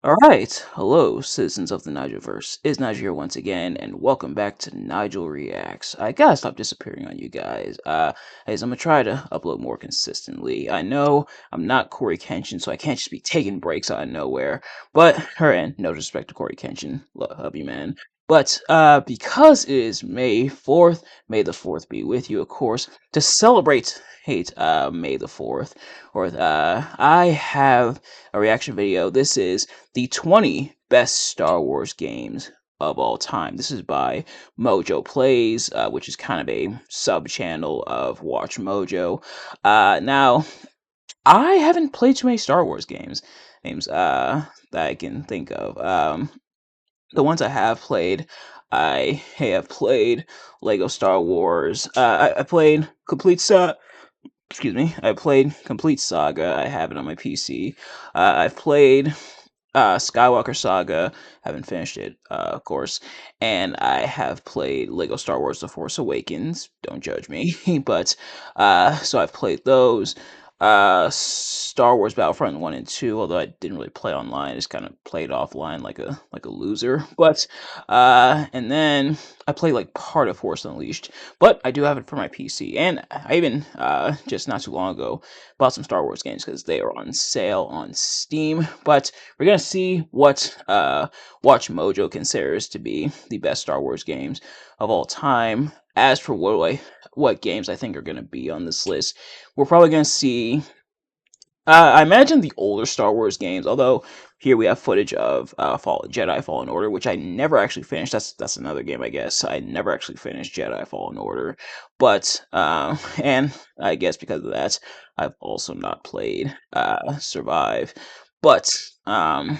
All right, hello, citizens of the Nigelverse. It's Nigel here once again, and welcome back to Nigel Reacts. I gotta stop disappearing on you guys. As I'm gonna try to upload more consistently. I know I'm not Corey Kenshin, so I can't just be taking breaks out of nowhere. But and no disrespect to Corey Kenshin, love you, man. But because it is May 4th, May the 4th be with you, of course. To celebrate May the 4th, I have a reaction video. This is the 20 best Star Wars games of all time. This is by Mojo Plays, which is kind of a sub channel of Watch Mojo. Now, I haven't played too many Star Wars games that I can think of. The ones I have played, I have played Lego Star Wars. I played Excuse me. I played Complete Saga. I have it on my PC. I've played Skywalker Saga. Haven't finished it, of course. And I have played Lego Star Wars: The Force Awakens. Don't judge me, but so I've played those. Star Wars Battlefront 1 and 2, although I didn't really play online, I just kind of played offline like a loser. But and then I played like part of Force Unleashed, but I do have it for my PC. And I even just not too long ago bought some Star Wars games because they are on sale on Steam. But we're gonna see what Watch Mojo considers to be the best Star Wars games of all time. As for what games I think are gonna be on this list, we're probably gonna see. I imagine the older Star Wars games, although here we have footage of Jedi Fallen Order, which I never actually finished. That's another game, I guess. I never actually finished Jedi Fallen Order, but and I guess because of that, I've also not played Survive. But um,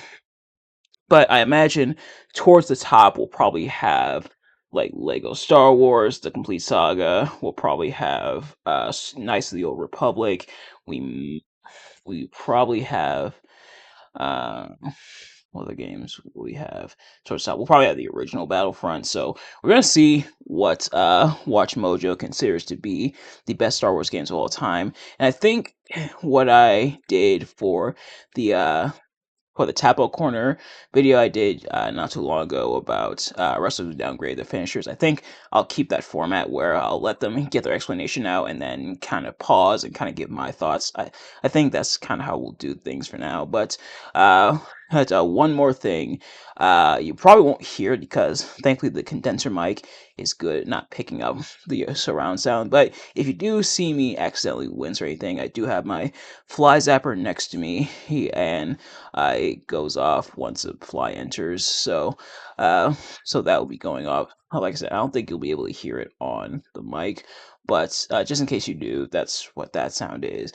but I imagine towards the top we'll probably have like Lego Star Wars, the complete saga. We'll probably have Knights of the Old Republic. We we probably have uh, what other games will we have towards the top? We'll probably have the original Battlefront. So we're gonna see what Watch Mojo considers to be the best Star Wars games of all time. And I think what I did for the Tap Out Corner video I did not too long ago about wrestlers who downgrade their finishers. I think I'll keep that format where I'll let them get their explanation out and then kind of pause and kind of give my thoughts. I think that's kind of how we'll do things for now. But uh, one more thing. You probably won't hear it because thankfully the condenser mic is good at not picking up the surround sound. But if you do see me accidentally wince or anything, I do have my fly zapper next to me, and it goes off once a fly enters. So that will be going off. Like I said, I don't think you'll be able to hear it on the mic, but just in case you do, that's what that sound is.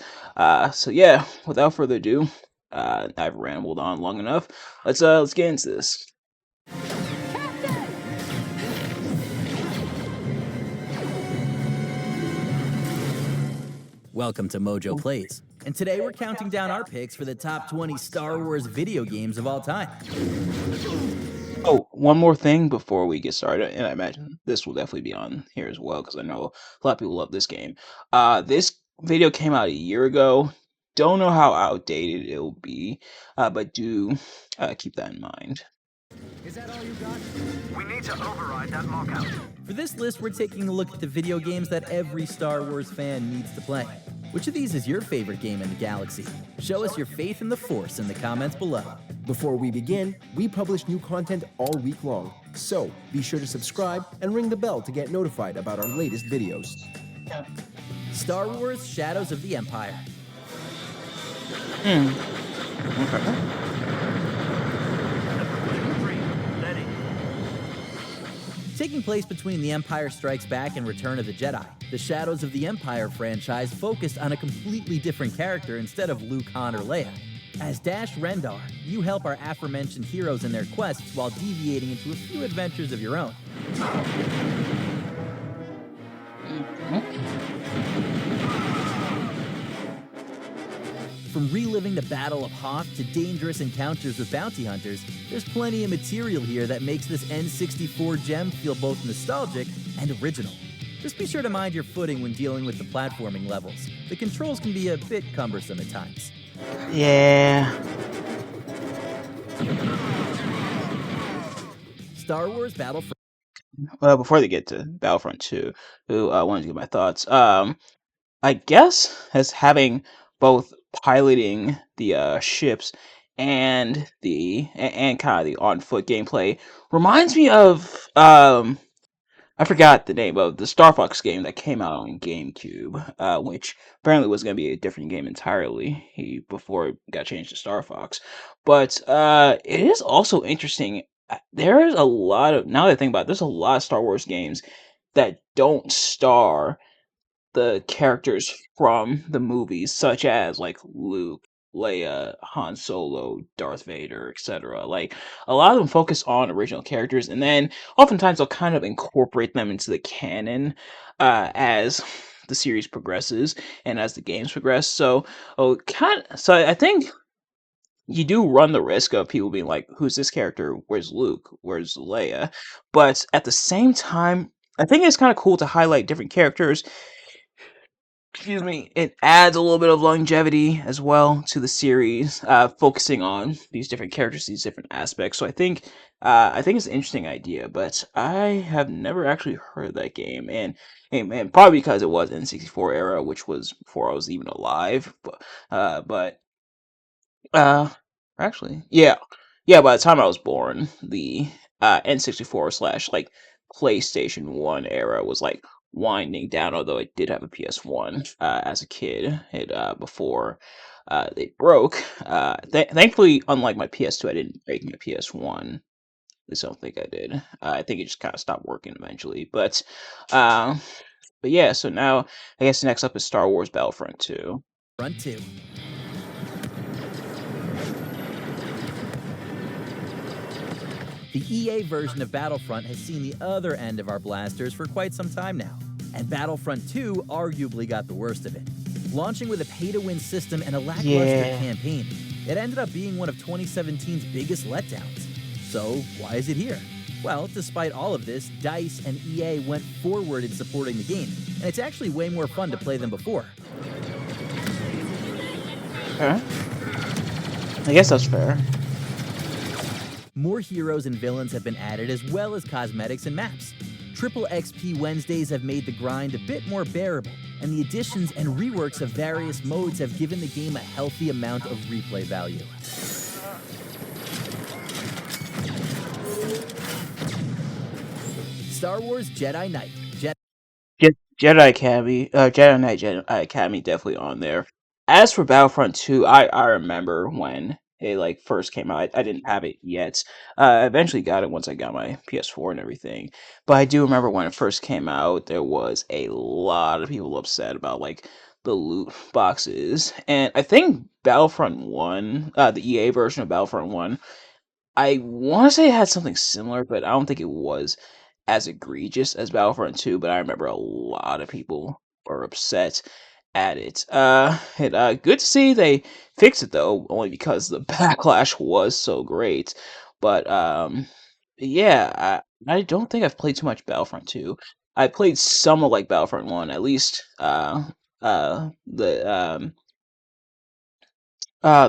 So yeah, without further ado, I've rambled on long enough. Let's get into this. Welcome to Mojo Plays, and today we're counting down our picks for the top 20 Star Wars video games of all time. Oh, one more thing before we get started, and I imagine this will definitely be on here as well because I know a lot of people love this game. This video came out a year ago. Don't know how outdated it'll be, but do keep that in mind. Is that all you got? We need to override that lockout. For this list, we're taking a look at the video games that every Star Wars fan needs to play. Which of these is your favorite game in the galaxy? Show us your faith in the Force in the comments below. Before we begin, we publish new content all week long, so be sure to subscribe and ring the bell to get notified about our latest videos. Star Wars Shadows of the Empire. Okay. Taking place between The Empire Strikes Back and Return of the Jedi, the Shadows of the Empire franchise focused on a completely different character instead of Luke, Han, or Leia. As Dash Rendar, you help our aforementioned heroes in their quests while deviating into a few adventures of your own. From reliving the Battle of Hoth to dangerous encounters with bounty hunters, there's plenty of material here that makes this N64 gem feel both nostalgic and original. Just be sure to mind your footing when dealing with the platforming levels. The controls can be a bit cumbersome at times. Yeah. Star Wars Battlefront. Before they get to Battlefront 2, who I wanted to get my thoughts. I guess as having both piloting the ships and and kind of the on foot gameplay reminds me of I forgot the name of the Star Fox game that came out on GameCube, which apparently was going to be a different game entirely before it got changed to Star Fox. But it is also interesting. There is a lot of now that I think about it, there's a lot of Star Wars games that don't star the characters from the movies, such as like Luke, Leia, Han Solo, Darth Vader, etc. Like a lot of them focus on original characters, and then oftentimes they'll kind of incorporate them into the canon as the series progresses and as the games progress. So I think you do run the risk of people being like, "Who's this character? Where's Luke? Where's Leia?" But at the same time, I think it's kind of cool to highlight different characters. Excuse me, it adds a little bit of longevity as well to the series, focusing on these different characters, these different aspects. So I think it's an interesting idea, but I have never actually heard of that game, and probably because it was N64 era, which was before I was even alive. But uh, actually, yeah, yeah. By the time I was born, the N64 slash like PlayStation One era was like winding down. Although I did have a PS1 as a kid, it before they broke. Thankfully, unlike my PS2, I didn't break my PS1. At least I don't think I did. I think it just kind of stopped working eventually. Uh, but yeah. So now I guess next up is Star Wars Battlefront 2. Front 2. The EA version of Battlefront has seen the other end of our blasters for quite some time now, and Battlefront 2 arguably got the worst of it. Launching with a pay-to-win system and a lackluster Yeah. campaign, it ended up being one of 2017's biggest letdowns. So why is it here? Well, despite all of this, DICE and EA went forward in supporting the game, and it's actually way more fun to play than before. Okay. I guess that's fair. More heroes and villains have been added, as well as cosmetics and maps. Triple XP Wednesdays have made the grind a bit more bearable, and the additions and reworks of various modes have given the game a healthy amount of replay value. Star Wars Jedi Knight. Jedi Academy, Jedi Knight Jedi Academy definitely on there. As for Battlefront 2, I remember when it like first came out. I didn't have it yet. I eventually got it once I got my PS4 and everything. But I do remember when it first came out, there was a lot of people upset about like the loot boxes. And I think Battlefront 1, the EA version of Battlefront 1, I want to say it had something similar, but I don't think it was as egregious as Battlefront 2. But I remember a lot of people were upset at it. Good to see they fixed it though, only because the backlash was so great. But yeah, I don't think I've played too much Battlefront 2. I played some of like Battlefront 1, at least the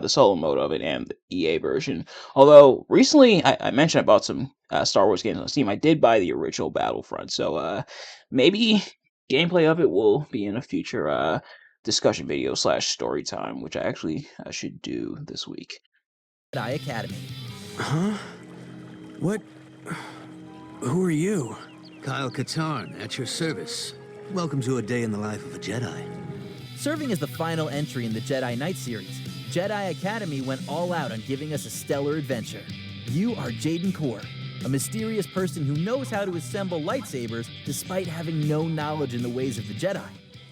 solo mode of it and the EA version. Although recently I mentioned I bought some Star Wars games on Steam. I did buy the original Battlefront, so maybe gameplay of it will be in a future discussion video slash story time, which I actually should do this week. Jedi Academy. Huh? What? Who are you? Kyle Katarn, at your service. Welcome to a day in the life of a Jedi. Serving as the final entry in the Jedi Knight series, Jedi Academy went all out on giving us a stellar adventure. You are Jaden Core, a mysterious person who knows how to assemble lightsabers despite having no knowledge in the ways of the Jedi.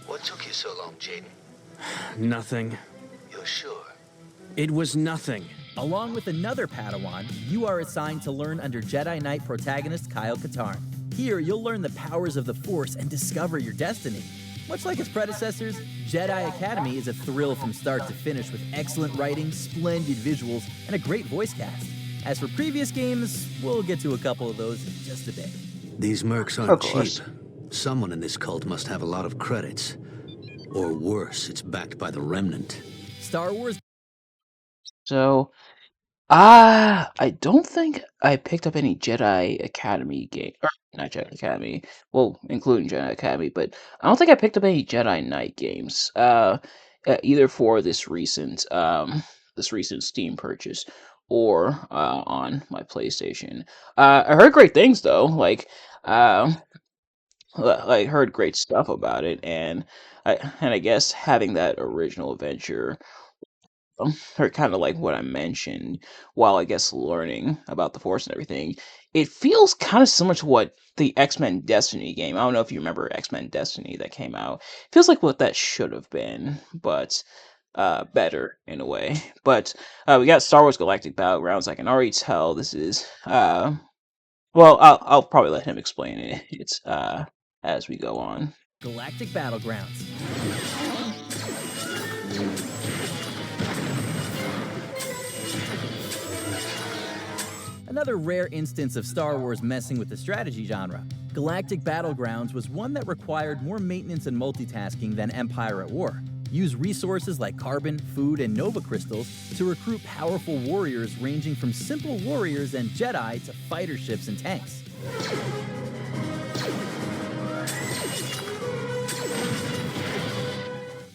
What took you so long, Jaden? Nothing. You're sure? It was nothing. Along with another Padawan, you are assigned to learn under Jedi Knight protagonist Kyle Katarn. Here, you'll learn the powers of the Force and discover your destiny. Much like its predecessors, Jedi Academy is a thrill from start to finish with excellent writing, splendid visuals, and a great voice cast. As for previous games, we'll get to a couple of those in just a bit. These mercs Of aren't course. cheap. Someone in this cult must have a lot of credits. Or worse, it's backed by the Remnant. Star Wars. So I don't think I picked up any Jedi Academy game, or not Jedi Academy, well, including Jedi Academy, but I don't think I picked up any Jedi Knight games. Either for this recent Steam purchase or on my PlayStation. I heard great things though, um, I heard great stuff about it, and I guess having that original adventure or kind of like what I mentioned, while I guess learning about the Force and everything, it feels kind of similar to what the X Men Destiny game. I don't know if you remember X Men Destiny that came out. Feels like what that should have been, but better in a way. But we got Star Wars Galactic Battlegrounds. I can already tell this is well, I'll probably let him explain it. It's as we go on. Galactic Battlegrounds. Another rare instance of Star Wars messing with the strategy genre. Galactic Battlegrounds was one that required more maintenance and multitasking than Empire at War. Use resources like carbon, food, and nova crystals to recruit powerful warriors ranging from simple warriors and Jedi to fighter ships and tanks.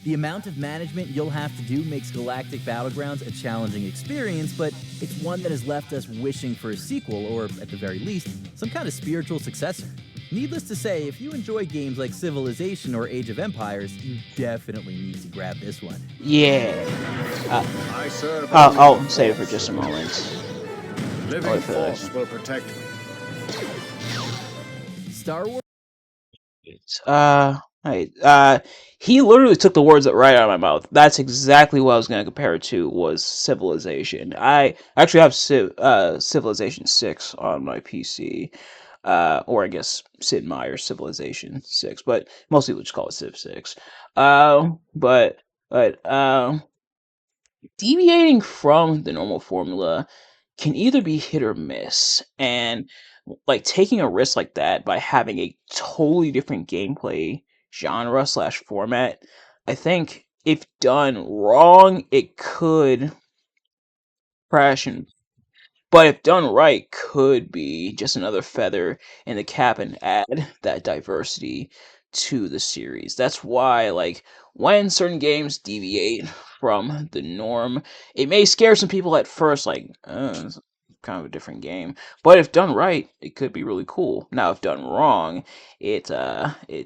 The amount of management you'll have to do makes Galactic Battlegrounds a challenging experience, but it's one that has left us wishing for a sequel, or at the very least, some kind of spiritual successor. Needless to say, if you enjoy games like Civilization or Age of Empires, you definitely need to grab this one. Yeah, uh, I serve I'll save it for just a moment. living wait for that. force will protect me. Star Wars. Right. He literally took the words right out of my mouth. That's exactly what I was going to compare it to was Civilization. I actually have Civilization 6 on my PC. Or I guess Sid Meier's Civilization 6, but mostly we'll just call it Civ 6. But deviating from the normal formula can either be hit or miss, and like taking a risk like that by having a totally different gameplay genre slash format, I think if done wrong, it could crash and but if done right, could be just another feather in the cap and add that diversity to the series. That's why, like, when certain games deviate from the norm, it may scare some people at first, like, it's kind of a different game. But if done right, it could be really cool. Now, if done wrong, it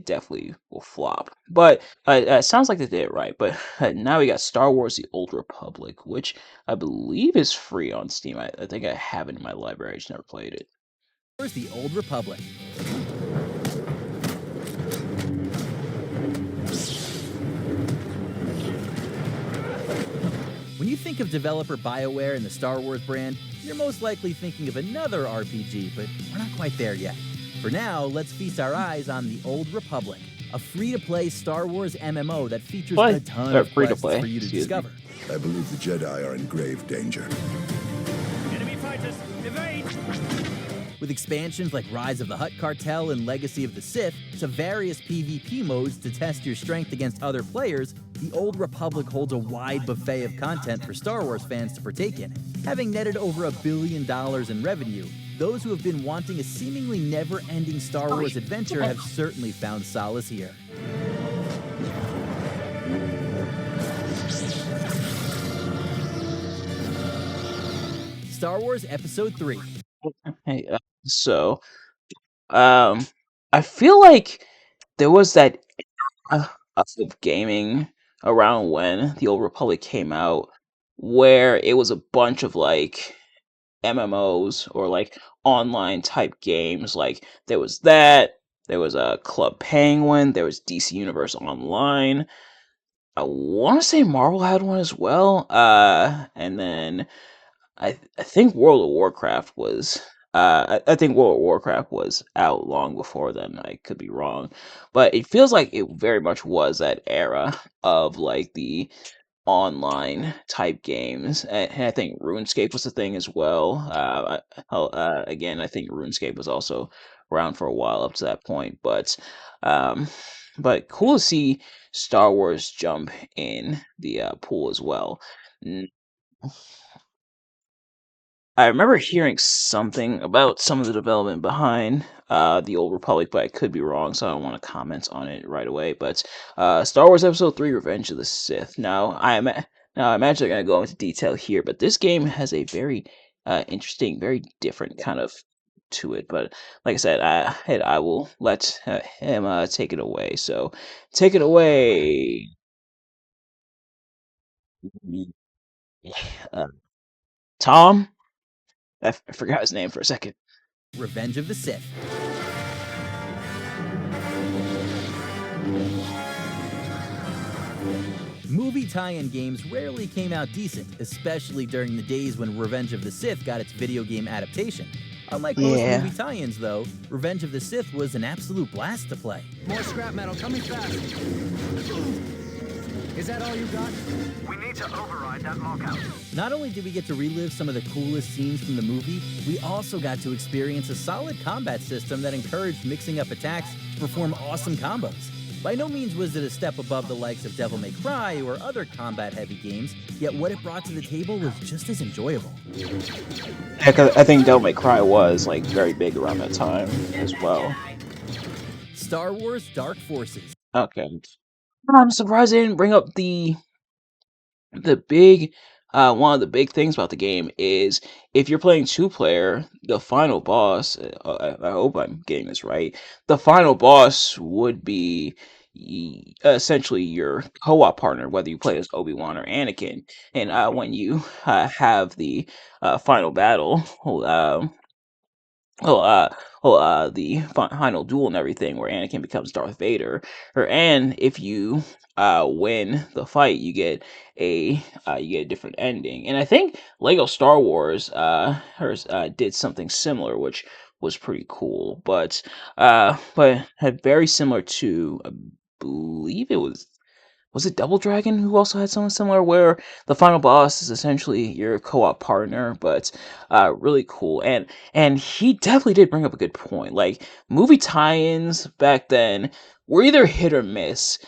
definitely will flop. But it sounds like they did it right. But now we got Star Wars: The Old Republic, which I believe is free on Steam. I think I have it in my library. I just never played it. The Old Republic. When you think of developer BioWare and the Star Wars brand, you're most likely thinking of another RPG, but we're not quite there yet. For now, let's feast our eyes on The Old Republic, a free-to-play Star Wars MMO that features Play. a ton Or of free to quests play, for you to excuse me. discover. I believe the Jedi are in grave danger. Enemy fighters, evade! With expansions like Rise of the Hutt Cartel and Legacy of the Sith, to various PvP modes to test your strength against other players, the Old Republic holds a wide buffet of content for Star Wars fans to partake in. Having netted over $1 billion in revenue, those who have been wanting a seemingly never-ending Star Wars adventure have certainly found solace here. Star Wars Episode 3. Hey, so um, I feel like there was that uh, of gaming around when the Old Republic came out, where it was a bunch of like MMOs or like online type games. Like there was that, there was a Club Penguin, there was DC Universe Online. I want to say Marvel had one as well. And then I think World of Warcraft was. I think World of Warcraft was out long before then. I could be wrong, but it feels like it very much was that era of like the online type games, and I think RuneScape was a thing as well. Again, I think RuneScape was also around for a while up to that point, um, but cool to see Star Wars jump in the pool as well. N- I remember hearing something about some of the development behind the Old Republic, but I could be wrong, so I don't want to comment on it right away. But Star Wars Episode 3: Revenge of the Sith. Now I imagine they're gonna go into detail here, but this game has a very interesting, very different kind of to it. But like I said, I will let him take it away. So take it away, uh, Tom. I forgot his name for a second. Revenge of the Sith. Movie tie-in games rarely came out decent, especially during the days when Revenge of the Sith got its video game adaptation. Unlike most Yeah. movie tie-ins, though, Revenge of the Sith was an absolute blast to play. More scrap metal coming fast. Is that all you got? We need to override that lockout. Not only did we get to relive some of the coolest scenes from the movie, we also got to experience a solid combat system that encouraged mixing up attacks to perform awesome combos. By no means was it a step above the likes of Devil May Cry or other combat-heavy games, yet what it brought to the table was just as enjoyable. Heck, I think Devil May Cry was like very big around that time as well. Star Wars Dark Forces. Okay. I'm surprised they didn't bring up the big one of the big things about the game is if you're playing two player, the final boss. I hope I'm getting this right. The final boss would be essentially your co-op partner, whether you play as Obi-Wan or Anakin. And when you have the final battle, Oh, the final duel and everything, where Anakin becomes Darth Vader, and if you win the fight, you get a different ending. And I think Lego Star Wars did something similar, which was pretty cool. But had very similar to, I believe it was it Double Dragon who also had something similar where the final boss is essentially your co-op partner, but really cool. And he definitely did bring up a good point. Like movie tie-ins back then were either hit or miss.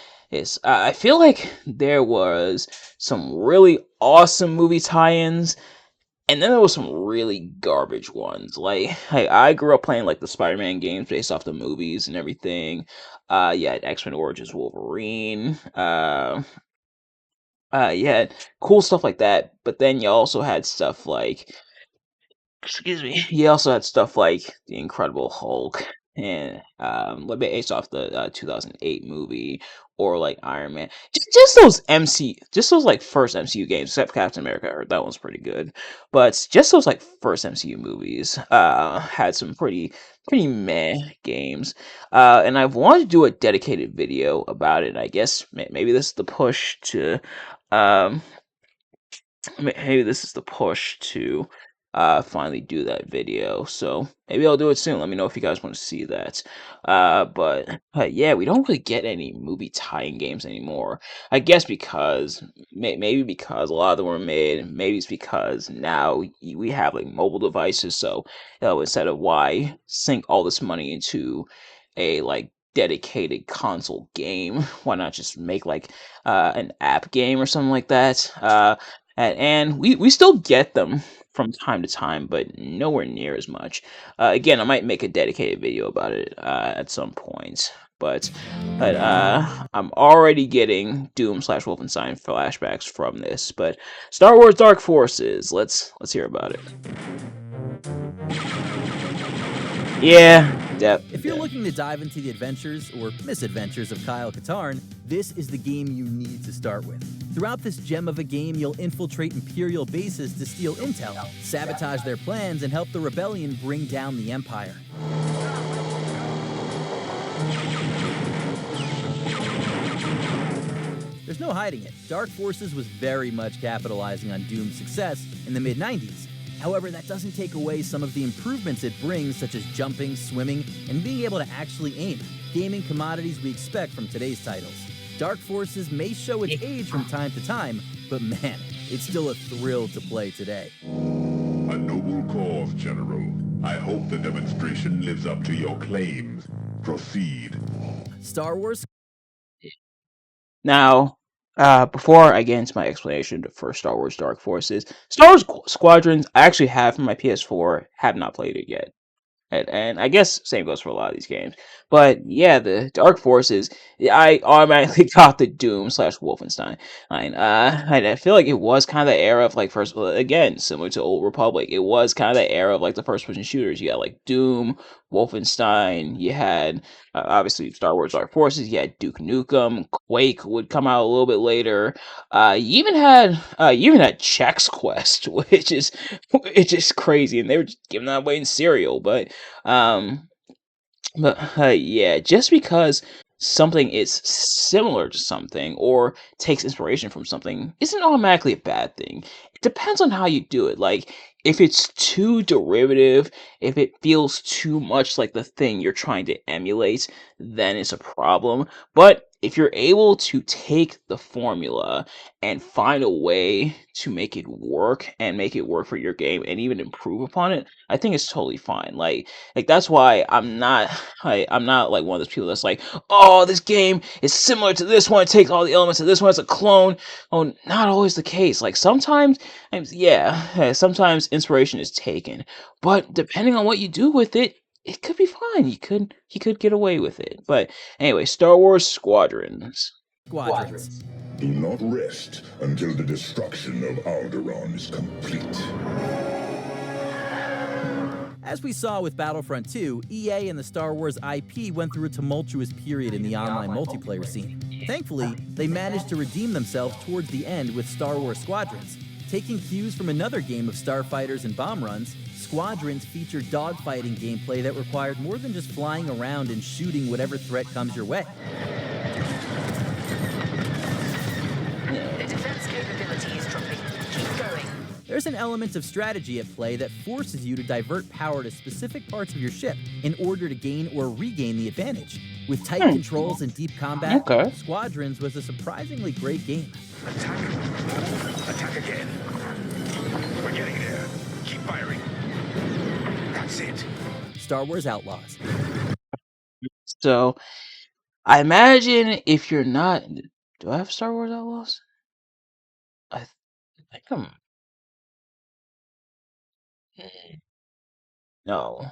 I feel like there was some really awesome movie tie-ins, and then there was some really garbage ones. Like, hey, I grew up playing like the Spider-Man games based off the movies and everything. Yeah, X-Men Origins Wolverine. Yeah, cool stuff like that. But then you also had stuff like, excuse me, you also had stuff like the Incredible Hulk and based off the 2008 movie, or like Iron Man. Just those like first MCU games, except Captain America. I heard that one's pretty good, but just those like first MCU movies had some pretty meh games. And I've wanted to do a dedicated video about it. I guess maybe this is the push to um maybe this is the push to finally do that video. So maybe I'll do it soon. Let me know if you guys want to see that. But yeah, we don't really get any movie tie-in games anymore. I guess because maybe because a lot of them were made. Maybe it's because now we have like mobile devices. So instead of why sink all this money into a like dedicated console game, why not just make like an app game or something like that? And we still get them from time to time, but nowhere near as much. Again, I might make a dedicated video about it at some point. But I'm already getting Doom slash Wolfenstein flashbacks from this. But Star Wars Dark Forces, let's hear about it. Yeah, If you're looking to dive into the adventures or misadventures of Kyle Katarn, this is the game you need to start with. Throughout this gem of a game, you'll infiltrate Imperial bases to steal intel, sabotage their plans, and help the rebellion bring down the Empire. There's no hiding it. Dark Forces was very much capitalizing on Doom's success in the mid-90s. However, that doesn't take away some of the improvements it brings, such as jumping, swimming, and being able to actually aim, gaming commodities we expect from today's titles. Dark Forces may show its age from time to time, but man, it's still a thrill to play today. A noble cause, General. I hope the demonstration lives up to your claims. Proceed. Star Wars. Now, Before I get into my explanation for Star Wars Dark Forces, Star Wars Squadrons I actually have for my PS4, have not played it yet. And I guess same goes for a lot of these games. But yeah, the Dark Forces, I automatically got the Doom slash Wolfenstein. I feel like it was kind of the era of like first, again, similar to Old Republic. It was kind of the era of like the first person shooters. You had like Doom, Wolfenstein. You had obviously Star Wars Dark Forces. You had Duke Nukem. Quake would come out a little bit later. You even had Chex Quest, which is it's just crazy, and they were just giving that away in cereal. Um, but yeah, just because something is similar to something or takes inspiration from something isn't automatically a bad thing. It depends on how you do it. Like, if it's too derivative, if it feels too much like the thing you're trying to emulate, then it's a problem. But if you're able to take the formula and find a way to make it work and make it work for your game and even improve upon it, I think it's totally fine. Like that's why I'm not like one of those people that's like, oh, this game is similar to this one, it takes all the elements of this one, it's a clone. Oh, not always the case. Like sometimes inspiration is taken, but depending on what you do with it, it could be fine. You could get away with it. But anyway, Star Wars Squadrons. Squadrons. Do not rest until the destruction of Alderaan is complete. As we saw with Battlefront 2, EA and the Star Wars IP went through a tumultuous period in the online multiplayer scene. Thankfully, they managed to redeem themselves towards the end with Star Wars Squadrons. Taking cues from another game of starfighters and bomb runs, Squadrons featured dogfighting gameplay that required more than just flying around and shooting whatever threat comes your way. The defense capability is dropping. Keep going. There's an element of strategy at play that forces you to divert power to specific parts of your ship in order to gain or regain the advantage. With tight controls and deep combat, Okay. Squadrons was a surprisingly great game. Attack. Attack again. We're getting there. Keep firing. That's it. Star Wars Outlaws. So I imagine if you're not, do I have Star Wars Outlaws? I think I'm no.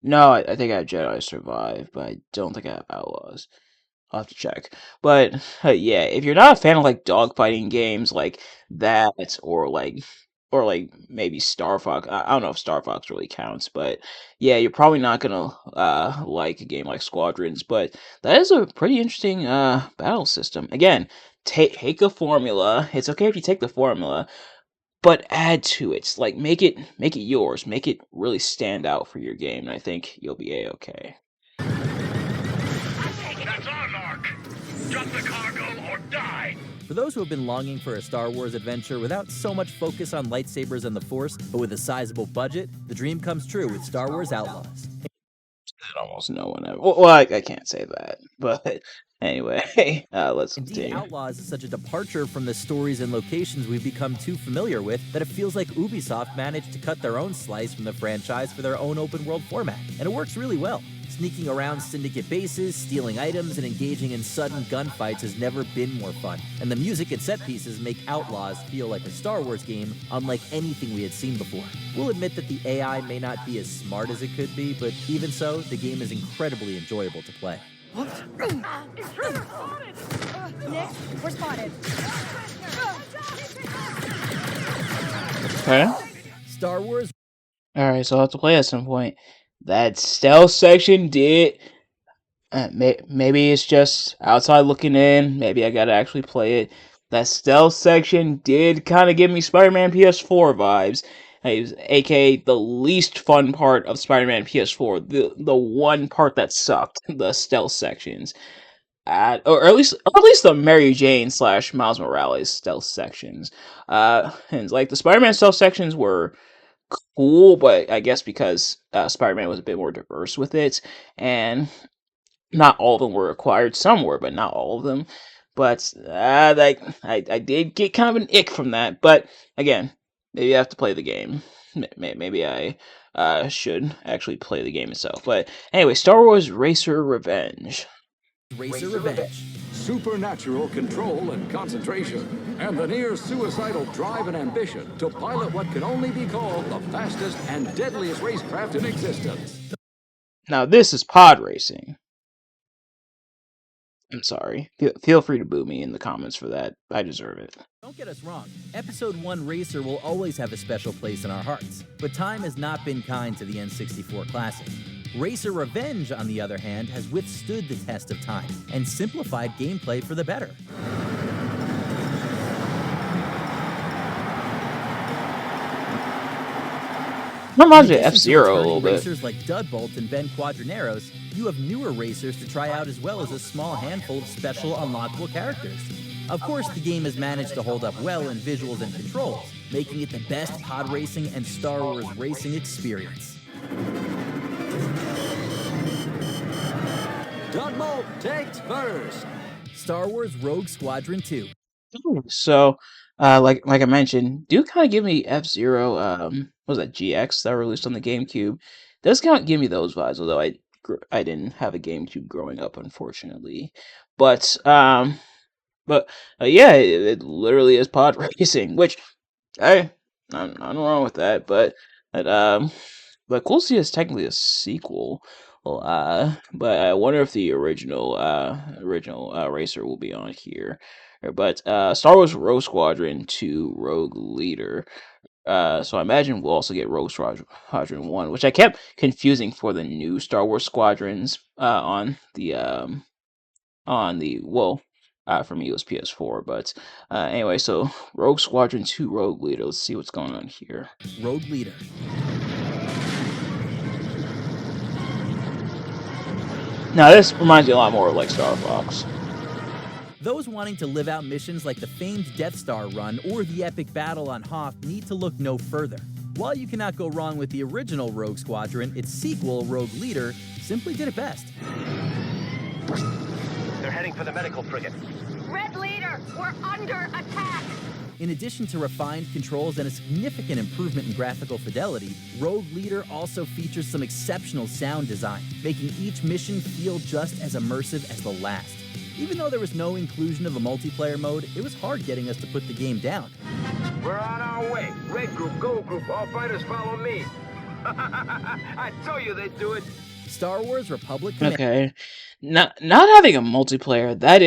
No, I think I have Jedi Survive, but I don't think I have Outlaws. I'll have to check. But yeah, if you're not a fan of like dogfighting games like that, or like maybe Star Fox, I don't know if Star Fox really counts, but yeah, you're probably not gonna like a game like Squadrons. But that is a pretty interesting battle system. Again, take a formula. It's okay if you take the formula, but add to it. Like make it yours. Make it really stand out for your game, and I think you'll be a-okay. That's our mark. Drop the cargo or die. For those who have been longing for a Star Wars adventure without so much focus on lightsabers and the Force, but with a sizable budget, the dream comes true with Star Wars Outlaws. That almost no one ever. Well, I can't say that, but anyway, let's Indeed, continue. Outlaws is such a departure from the stories and locations we've become too familiar with that it feels like Ubisoft managed to cut their own slice from the franchise for their own open world format, and it works really well. Sneaking around syndicate bases, stealing items, and engaging in sudden gunfights has never been more fun, and the music and set pieces make Outlaws feel like a Star Wars game unlike anything we had seen before. We'll admit that the AI may not be as smart as it could be, but even so, the game is incredibly enjoyable to play. Nick, we're spotted. Okay. Star Wars. Alright, so I'll have to play at some point. That stealth section did. Maybe it's just outside looking in. Maybe I gotta actually play it. That stealth section did kind of give me Spider-Man PS4 vibes. It was, aka the least fun part of Spider-Man PS4. The one part that sucked. The stealth sections. Or at least the Mary Jane slash Miles Morales stealth sections. And like the Spider-Man stealth sections were cool, but I guess because Spider-Man was a bit more diverse with it, and not all of them were required. Some were, but not all of them. But like I did get kind of an ick from that. But again, maybe I have to play the game. Maybe I should actually play the game itself. But anyway, Star Wars Racer Revenge. Racer Revenge. supernatural control and concentration, and the near-suicidal drive and ambition to pilot what can only be called the fastest and deadliest racecraft in existence. Now this is pod racing. I'm sorry. Feel free to boo me in the comments for that. I deserve it. Don't get us wrong, Episode 1 Racer will always have a special place in our hearts, but time has not been kind to the N64 classic. Racer Revenge, on the other hand, has withstood the test of time and simplified gameplay for the better. Reminds me of F-Zero a little bit. Racers like Dudbolt and Ben Quadraneros, you have newer racers to try out, as well as a small handful of special unlockable characters. Of course, the game has managed to hold up well in visuals and controls, making it the best pod racing and Star Wars racing experience. Dudbolt takes first. Star Wars Rogue Squadron 2. So, like I mentioned, do kind of give me F-Zero, what was that, GX that released on the GameCube? Does kind of give me those vibes, although I didn't have a GameCube growing up, unfortunately. But yeah, it literally is pod racing, which hey, I'm wrong with that. But cool to see it's technically a sequel. Well, but I wonder if the original racer will be on here. But Star Wars Rogue Squadron 2 Rogue Leader. So I imagine we'll also get Rogue Squadron 1, which I kept confusing for the new Star Wars Squadrons on the well, for me it was PS4, but anyway, so Rogue Squadron 2 Rogue Leader. Let's see what's going on here. Rogue Leader. Now this reminds me a lot more of like Star Fox. Those wanting to live out missions like the famed Death Star run or the epic battle on Hoth need to look no further. While you cannot go wrong with the original Rogue Squadron, its sequel, Rogue Leader, simply did it best. They're heading for the medical frigate. Red Leader, we're under attack! In addition to refined controls and a significant improvement in graphical fidelity, Rogue Leader also features some exceptional sound design, making each mission feel just as immersive as the last. Even though there was no inclusion of a multiplayer mode, it was hard getting us to put the game down. We're on our way. Red group, gold group, all fighters follow me. I told you they'd do it. Star Wars Republic Command. Okay, not having a multiplayer, that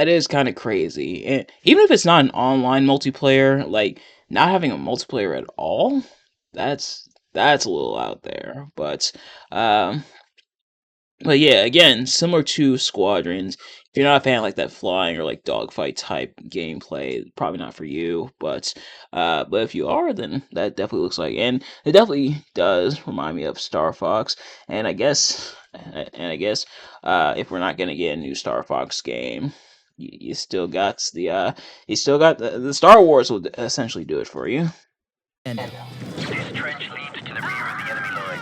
is kind of crazy. And even if it's not an online multiplayer, like not having a multiplayer at all, that's a little out there. But yeah, again, similar to Squadrons, if you're not a fan of like that flying or like dogfight type gameplay, probably not for you. But if you are, then that definitely looks like, and it definitely does remind me of Star Fox. And I guess, if we're not gonna get a new Star Fox game, you still got the Star Wars will essentially do it for you. And This trench leads to the rear of the enemy line.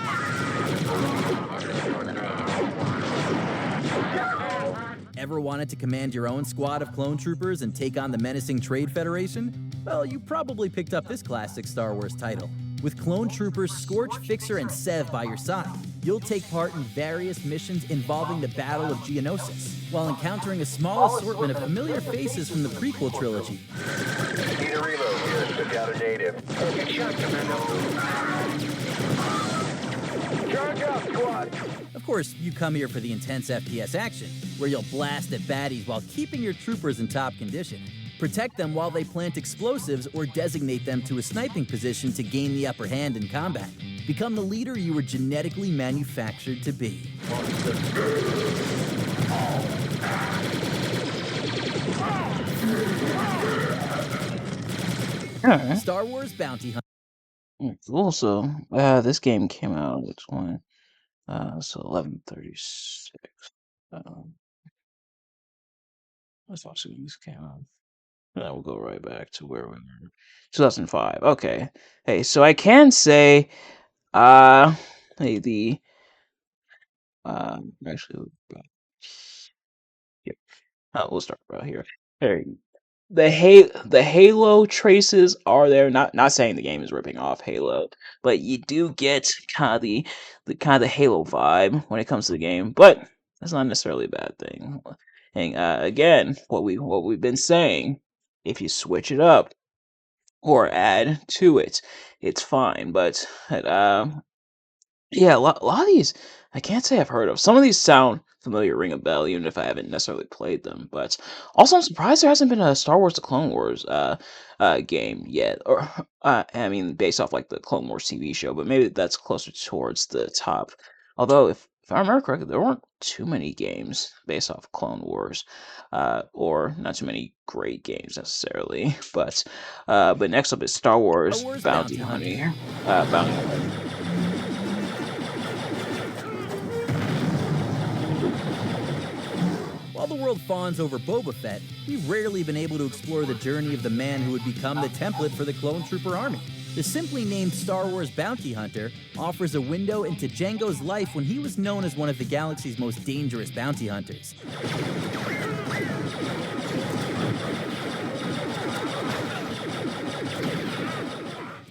ever wanted to command your own squad of clone troopers and take on the menacing Trade Federation? Well, you probably picked up this classic Star Wars title. With clone troopers Scorch, Fixer, and Sev by your side, you'll take part in various missions involving the Battle of Geonosis, while encountering a small assortment of familiar faces from the prequel trilogy. Need a reload here. Took out a native. Good shot, Commando. Charge up, squad. Of course, you come here for the intense FPS action, where you'll blast at baddies while keeping your troopers in top condition. Protect them while they plant explosives or designate them to a sniping position to gain the upper hand in combat. Become the leader you were genetically manufactured to be. Alright. Star Wars Bounty Hunt. Also, this game came out which one? So 11/36. Let's also when this came out. And then we'll go right back to where we were. 2005. Okay. Hey, so I can say, hey, the actually, yep. We'll start about here. There you go. The Halo traces are there. Not saying the game is ripping off Halo, but you do get kind of the Halo vibe when it comes to the game. But that's not necessarily a bad thing. And again, what we've been saying, if you switch it up or add to it, it's fine. But yeah, a lot of these I can't say I've heard of. Some of these sound familiar, ring a bell, even if I haven't necessarily played them. But also, I'm surprised there hasn't been a Star Wars: The Clone Wars game yet, or I mean, based off like the Clone Wars TV show. But maybe that's closer towards the top. Although, if I remember correctly, there weren't too many games based off Clone Wars, or not too many great games necessarily. But next up is Star Star Wars Wars Bounty Bounty Hunter. Hunter. Bounty Hunter. While the world fawns over Boba Fett, we've rarely been able to explore the journey of the man who would become the template for the clone trooper army. The simply named Star Wars Bounty Hunter offers a window into Jango's life when he was known as one of the galaxy's most dangerous bounty hunters.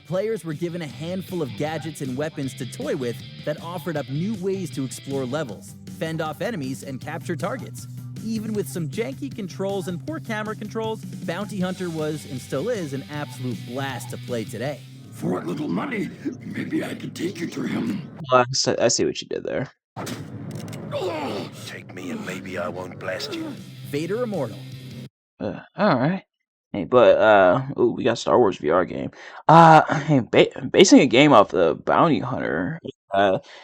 Players were given a handful of gadgets and weapons to toy with that offered up new ways to explore levels, fend off enemies, and capture targets. Even with some janky controls and poor camera controls, Bounty Hunter was, and still is, an absolute blast to play today. For a little money, maybe I could take you to him. I see what you did there. Take me and maybe I won't blast you. Vader Immortal. All right. Hey, but ooh, we got Star Wars VR game. Hey, basing a game off the Bounty Hunter.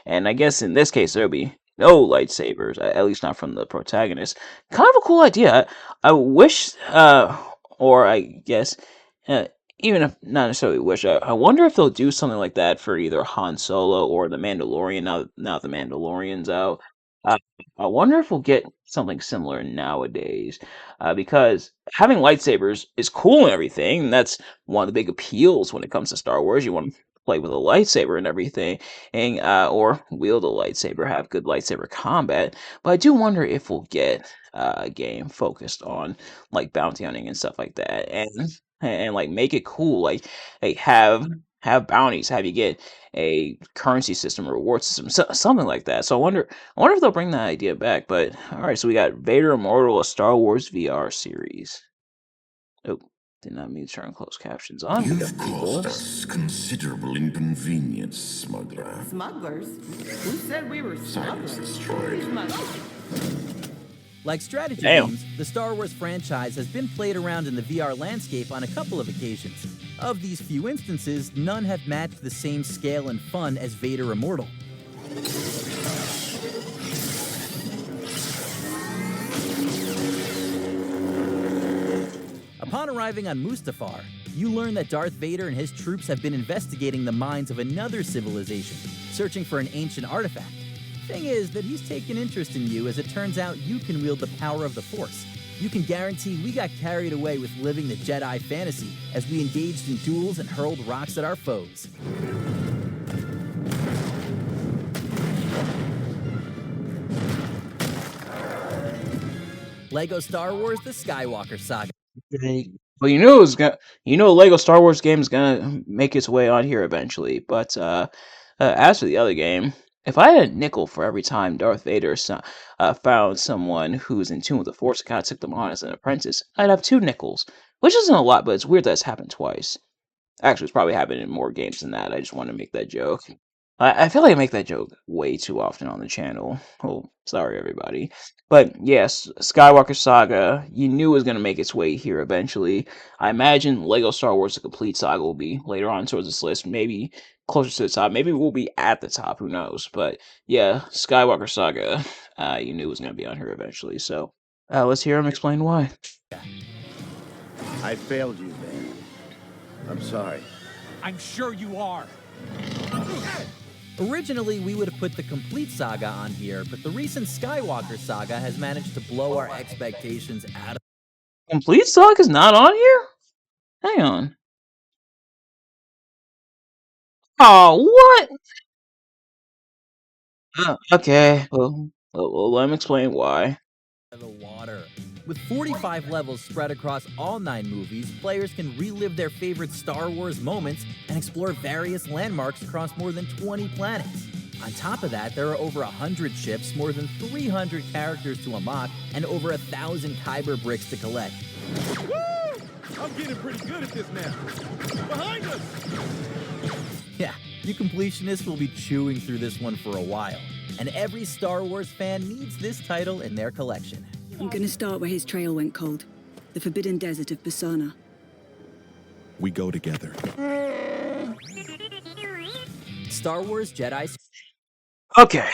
And I guess in this case there'll be no lightsabers, at least not from the protagonist. Kind of a cool idea. I wish, or I guess, uh, even if not necessarily wish, I wonder if they'll do something like that for either Han Solo or the Mandalorian. Now the Mandalorian's out. Uh, I wonder if we'll get something similar nowadays, because having lightsabers is cool and everything. And that's one of the big appeals when it comes to Star Wars. You want to play with a lightsaber and everything, and or wield a lightsaber, have good lightsaber combat. But I do wonder if we'll get a game focused on like bounty hunting and stuff like that, and like make it cool, like have bounties, have you get a currency system, or reward system, something like that. So I wonder if they'll bring that idea back. But all right, so we got Vader Immortal, a Star Wars VR series. Oh, did not mean to turn closed captions on. We got You've caused us considerable inconvenience, smuggler. Smugglers? Who said we were Silence smugglers? destroyed. Like strategy Damn. games, the Star Wars franchise has been played around in the VR landscape on a couple of occasions. Of these few instances, none have matched the same scale and fun as Vader Immortal. Upon arriving on Mustafar, you learn that Darth Vader and his troops have been investigating the mines of another civilization, searching for an ancient artifact. Thing is that he's taken interest in you, as it turns out you can wield the power of the Force. You can guarantee we got carried away with living the Jedi fantasy as we engaged in duels and hurled rocks at our foes. Lego Star Wars: The Skywalker Saga. Well, you knew it was gonna, Lego Star Wars game is gonna make its way on here eventually. But as for the other game, if I had a nickel for every time Darth Vader found someone who's in tune with the Force and kind of took them on as an apprentice, I'd have 2 nickels, which isn't a lot, but it's weird that it's happened twice. Actually, it's probably happened in more games than that. I just wanted to make that joke. I feel like I make that joke way too often on the channel. Oh, sorry, everybody. But yes, Skywalker Saga, you knew it was going to make its way here eventually. I imagine Lego Star Wars The Complete Saga will be later on towards this list, maybe closer to the top. Maybe we'll be at the top, who knows. But yeah, Skywalker Saga, you knew it was going to be on here eventually. So let's hear him explain why. I failed you, man. I'm sorry. I'm sure you are. Originally, we would have put the Complete Saga on here, but the recent Skywalker Saga has managed to blow our expectations out of... Complete Saga's not on here? Hang on. Oh, what? Okay. Well, let me explain why. The water. With 45 levels spread across all 9 movies, players can relive their favorite Star Wars moments and explore various landmarks across more than 20 planets. On top of that, there are over 100 ships, more than 300 characters to unlock, and over 1,000 Kyber bricks to collect. Woo! I'm getting pretty good at this now. Behind us! Yeah, you completionists will be chewing through this one for a while. And every Star Wars fan needs this title in their collection. I'm gonna start where his trail went cold. The Forbidden Desert of Basana. We go together. Star Wars Jedi... Okay.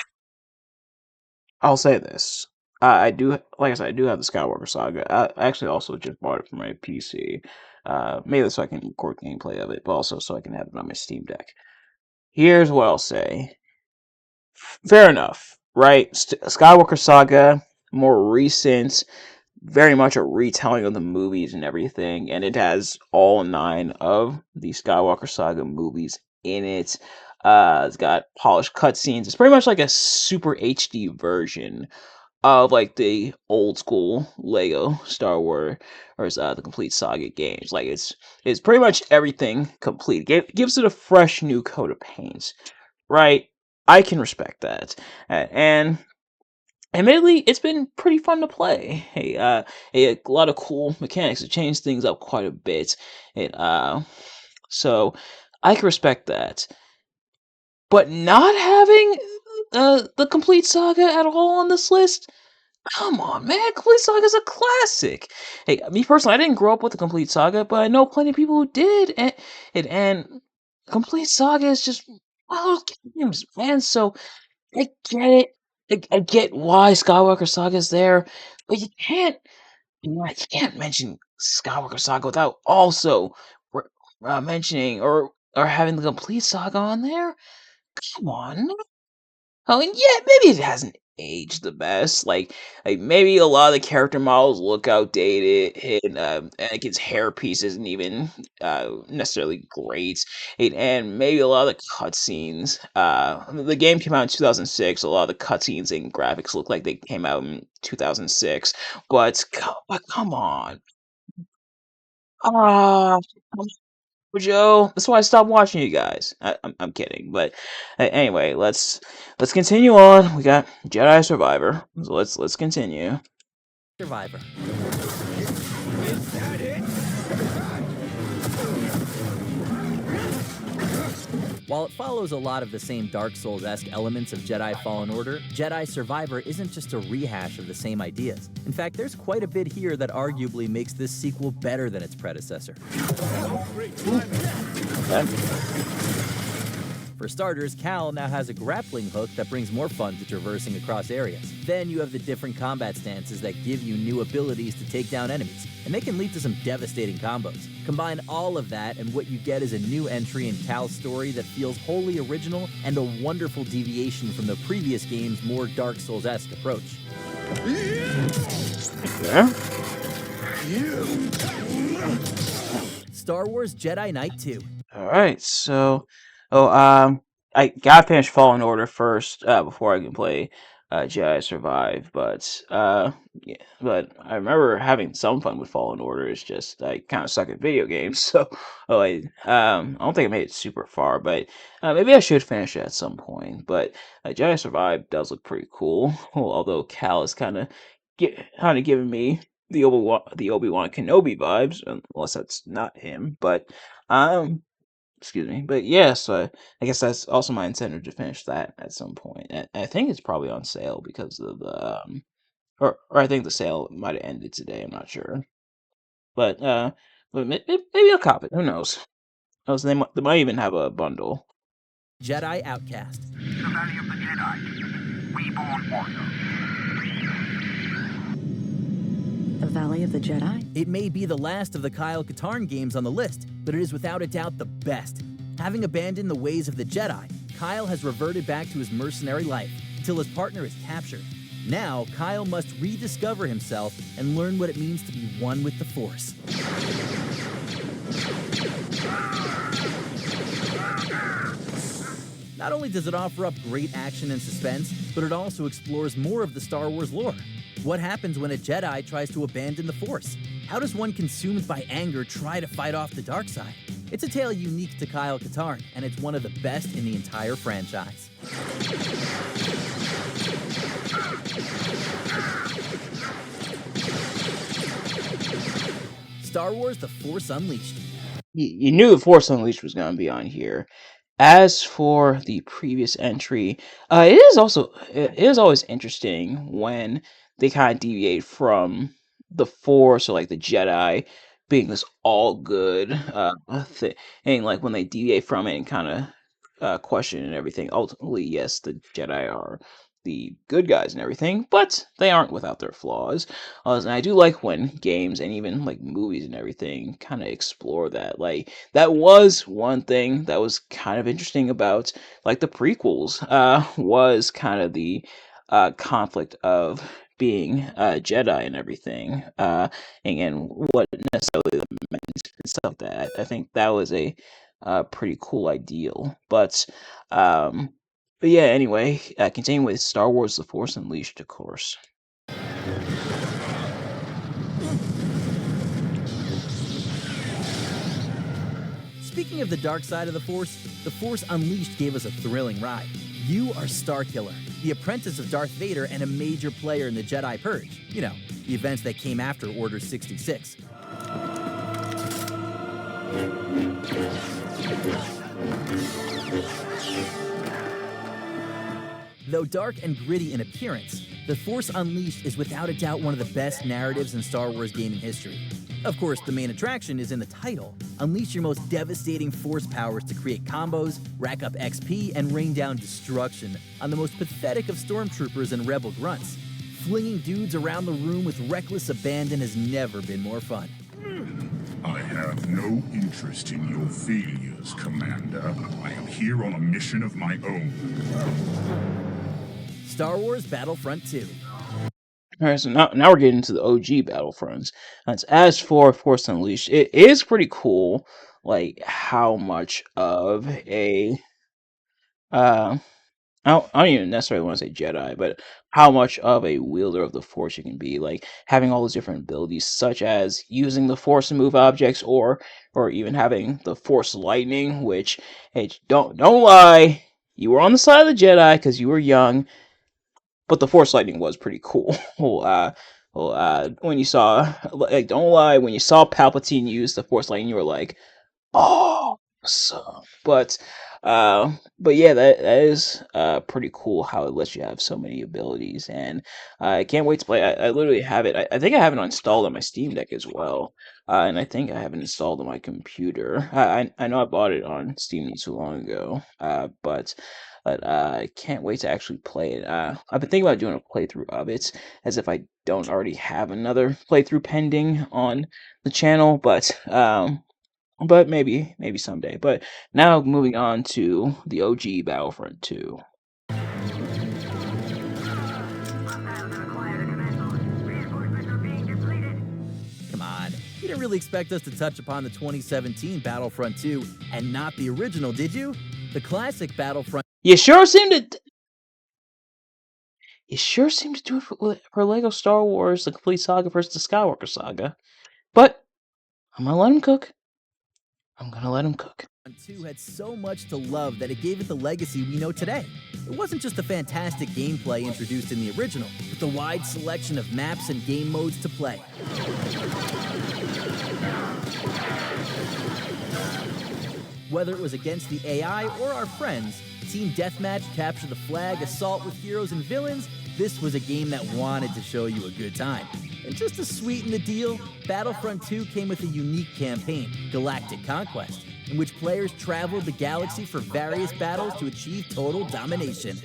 I'll say this. I do, like I said, I do have the Skywalker Saga. I actually also just bought it for my PC. Mainly so I can record gameplay of it, but also so I can have it on my Steam Deck. Here's what I'll say. Fair enough, right? Skywalker Saga, more recent, very much a retelling of the movies and everything, and it has all 9 of the Skywalker Saga movies in it. It's got polished cutscenes. It's pretty much like a super HD version of like the old school Lego Star Wars or the complete saga games. Like it's pretty much everything complete. Gives it a fresh new coat of paint, right? I can respect that, and admittedly, it's been pretty fun to play. Hey, a lot of cool mechanics. It changed things up quite a bit. So I can respect that. But not having the complete saga at all on this list? Come on, man. Complete Saga is a classic. Hey, me personally, I didn't grow up with the Complete Saga, but I know plenty of people who did. And Complete Saga is just one of those games, man. So I get it. I get why Skywalker Saga is there, but you can't mention Skywalker Saga without also mentioning or having the Complete Saga on there. Come on. Oh, and yeah, maybe it hasn't aged the best. Like maybe a lot of the character models look outdated, and like his hairpiece isn't even necessarily great, and maybe a lot of the cutscenes. The game came out in 2006. A lot of the cutscenes and graphics look like they came out in 2006. But come on, ah, Joe. That's why I stopped watching you guys. I'm kidding, but anyway, let's continue on. We got Jedi Survivor, so let's continue. Survivor. While it follows a lot of the same Dark Souls-esque elements of Jedi Fallen Order, Jedi Survivor isn't just a rehash of the same ideas. In fact, there's quite a bit here that arguably makes this sequel better than its predecessor. For starters, Cal now has a grappling hook that brings more fun to traversing across areas. Then you have the different combat stances that give you new abilities to take down enemies, and they can lead to some devastating combos. Combine all of that, and what you get is a new entry in Cal's story that feels wholly original and a wonderful deviation from the previous game's more Dark Souls-esque approach. Yeah. Star Wars Jedi Knight 2. All right, so I gotta finish Fallen Order first before I can play Jedi Survive. But yeah, but I remember having some fun with Fallen Order. It's just I kind of suck at video games, so I don't think I made it super far. But maybe I should finish it at some point. But Jedi Survive does look pretty cool, although Cal is kind of giving me the Obi-Wan Kenobi vibes, unless that's not him. But excuse me. But yeah, so I guess that's also my incentive to finish that at some point. And I think it's probably on sale because of the or I think the sale might have ended today. I'm not sure, but maybe I'll cop it. Who knows? Oh, so they might even have a bundle. Jedi Outcast. The Valley of the Jedi. Reborn Warrior. The Valley of the Jedi? It may be the last of the Kyle Katarn games on the list, but it is without a doubt the best. Having abandoned the ways of the Jedi, Kyle has reverted back to his mercenary life until his partner is captured. Now, Kyle must rediscover himself and learn what it means to be one with the Force. Not only does it offer up great action and suspense, but it also explores more of the Star Wars lore. What happens when a Jedi tries to abandon the Force? How does one consumed by anger try to fight off the dark side? It's a tale unique to Kyle Katarn, and it's one of the best in the entire franchise. Star Wars The Force Unleashed. You knew the Force Unleashed was going to be on here. As for the previous entry, it is always interesting when they kind of deviate from the Force or like the Jedi being this all good thing, and like when they deviate from it and kind of question and everything. Ultimately, yes, the Jedi are the good guys and everything, but they aren't without their flaws. And I do like when games and even like movies and everything kind of explore that. Like that was one thing that was kind of interesting about like the prequels. Was kind of the conflict of being a Jedi and everything. And what necessarily that meant and stuff like that. I think that was a pretty cool ideal. But yeah, anyway, continuing with Star Wars: The Force Unleashed, of course. Speaking of the dark side of the Force Unleashed gave us a thrilling ride. You are Starkiller, the apprentice of Darth Vader and a major player in the Jedi Purge. You know, the events that came after Order 66. Though dark and gritty in appearance, The Force Unleashed is without a doubt one of the best narratives in Star Wars gaming history. Of course, the main attraction is in the title. Unleash your most devastating Force powers to create combos, rack up XP, and rain down destruction on the most pathetic of stormtroopers and rebel grunts. Flinging dudes around the room with reckless abandon has never been more fun. I have no interest in your failures, Commander. I am here on a mission of my own. Star Wars Battlefront 2. Alright, so now we're getting to the OG Battlefronts. As for Force Unleashed, it is pretty cool, like how much of a I don't even necessarily want to say Jedi, but how much of a wielder of the Force you can be, like having all those different abilities, such as using the Force to move objects, or even having the Force lightning. Which, hey, don't lie, you were on the side of the Jedi because you were young, but the Force lightning was pretty cool. When you saw, like, don't lie, when you saw Palpatine use the Force lightning, you were like, awesome. But yeah, that is pretty cool how it lets you have so many abilities, and I can't wait to play. I literally have it. I think I have it installed on my Steam Deck as well, and I think I have it installed on my computer. I know I bought it on Steam not too long ago, but I can't wait to actually play it. I've been thinking about doing a playthrough of it, as if I don't already have another playthrough pending on the channel, but maybe someday. But now moving on to the OG Battlefront 2. Come on, you didn't really expect us to touch upon the 2017 Battlefront 2 and not the original, did you? The classic Battlefront. You sure seem to do it for Lego Star Wars: The Complete Saga versus the Skywalker Saga. But I'm gonna let him cook. I'm gonna let him cook. 2 had so much to love that it gave it the legacy we know today. It wasn't just the fantastic gameplay introduced in the original, but the wide selection of maps and game modes to play. Whether it was against the AI or our friends, Team Deathmatch, Capture the Flag, Assault with Heroes and Villains, this was a game that wanted to show you a good time. And just to sweeten the deal, Battlefront 2 came with a unique campaign, Galactic Conquest, in which players traveled the galaxy for various battles to achieve total domination.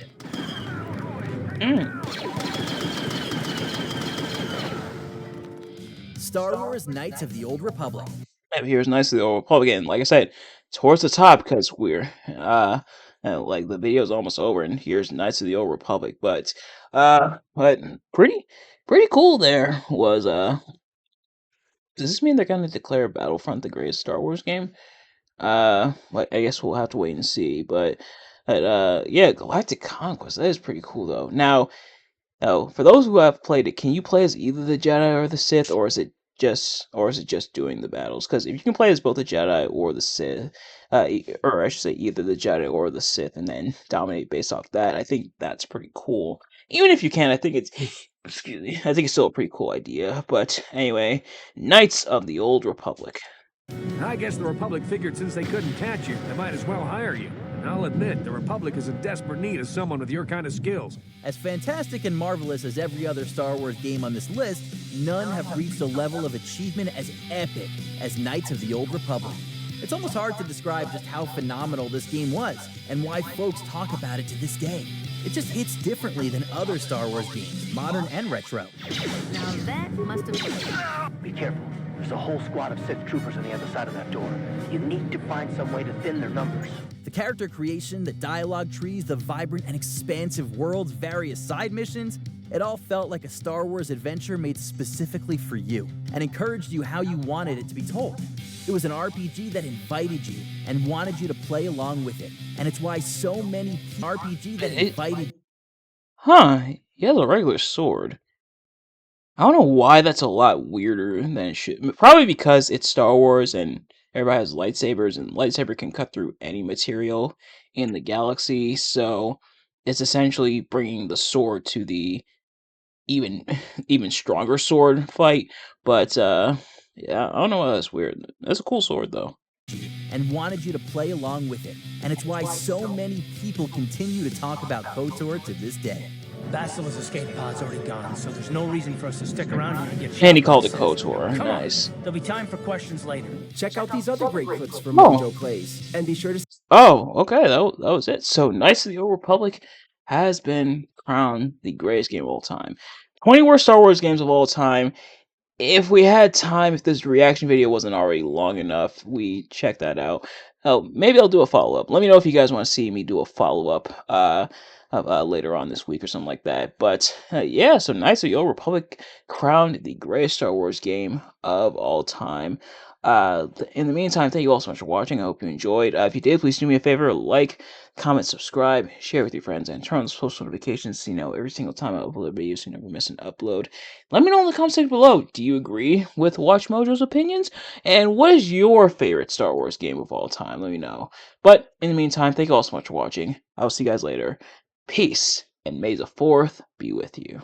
Star Wars Knights of the Old Republic. Here's Knights of the Old Republic again. Like I said, towards the top because we're like the video's almost over, and here's Knights of the Old Republic. But pretty cool. There was Does this mean they're gonna declare Battlefront the greatest Star Wars game? Like I guess we'll have to wait and see. But yeah, Galactic Conquest, that is pretty cool though. Now, for those who have played it, can you play as either the Jedi or the Sith, or is it or is it just doing the battles? Because if you can play as both the Jedi or the Sith, or I should say either the Jedi or the Sith, and then dominate based off that, I think that's pretty cool. Even if you can, I think it's excuse me, I think it's still a pretty cool idea. But anyway, Knights of the Old Republic. I guess the Republic figured since they couldn't catch you, they might as well hire you. And I'll admit, the Republic is in desperate need of someone with your kind of skills. As fantastic and marvelous as every other Star Wars game on this list, none have reached a level of achievement as epic as Knights of the Old Republic. It's almost hard to describe just how phenomenal this game was, and why folks talk about it to this day. It just hits differently than other Star Wars games, modern and retro. Now that must have Be careful. There's a whole squad of Sith troopers on the other side of that door. You need to find some way to thin their numbers. The character creation, the dialogue trees, the vibrant and expansive worlds, various side missions, it all felt like a Star Wars adventure made specifically for you and encouraged you how you wanted it to be told. It was an RPG that invited you and wanted you to play along with it. And it's why so many RPG that invited... Huh, he has a regular sword. I don't know why that's a lot weirder than it should. Probably because it's Star Wars and everybody has lightsabers, and lightsaber can cut through any material in the galaxy. So it's essentially bringing the sword to the even even stronger sword fight. But yeah, I don't know why that's weird. That's a cool sword though. And wanted you to play along with it. And it's why so many people continue to talk about KOTOR to this day. Basila's escape pod's already gone, so there's no reason for us to stick around here and get shot. And he called it KOTOR. Nice. There'll be time for questions later. Check out these other great clips from Mojo Plays, and be sure to... Oh, okay, that was it. So Knights of the Old Republic has been crowned the greatest game of all time. 20 worst Star Wars games of all time. If we had time, if this reaction video wasn't already long enough, we check that out. Oh, maybe I'll do a follow-up. Let me know if you guys want to see me do a follow-up later on this week or something like that. But yeah, so Knights of the Old Republic crowned the greatest Star Wars game of all time. In the meantime, thank you all so much for watching. I hope you enjoyed. If you did, please do me a favor, like, comment, subscribe, share with your friends, and turn on those post notifications so you know every single time I upload a video so you never miss an upload. Let me know in the comment section below, do you agree with Watch Mojo's opinions? And what is your favorite Star Wars game of all time? Let me know. But in the meantime, thank you all so much for watching. I will see you guys later. Peace, and may the 4th be with you.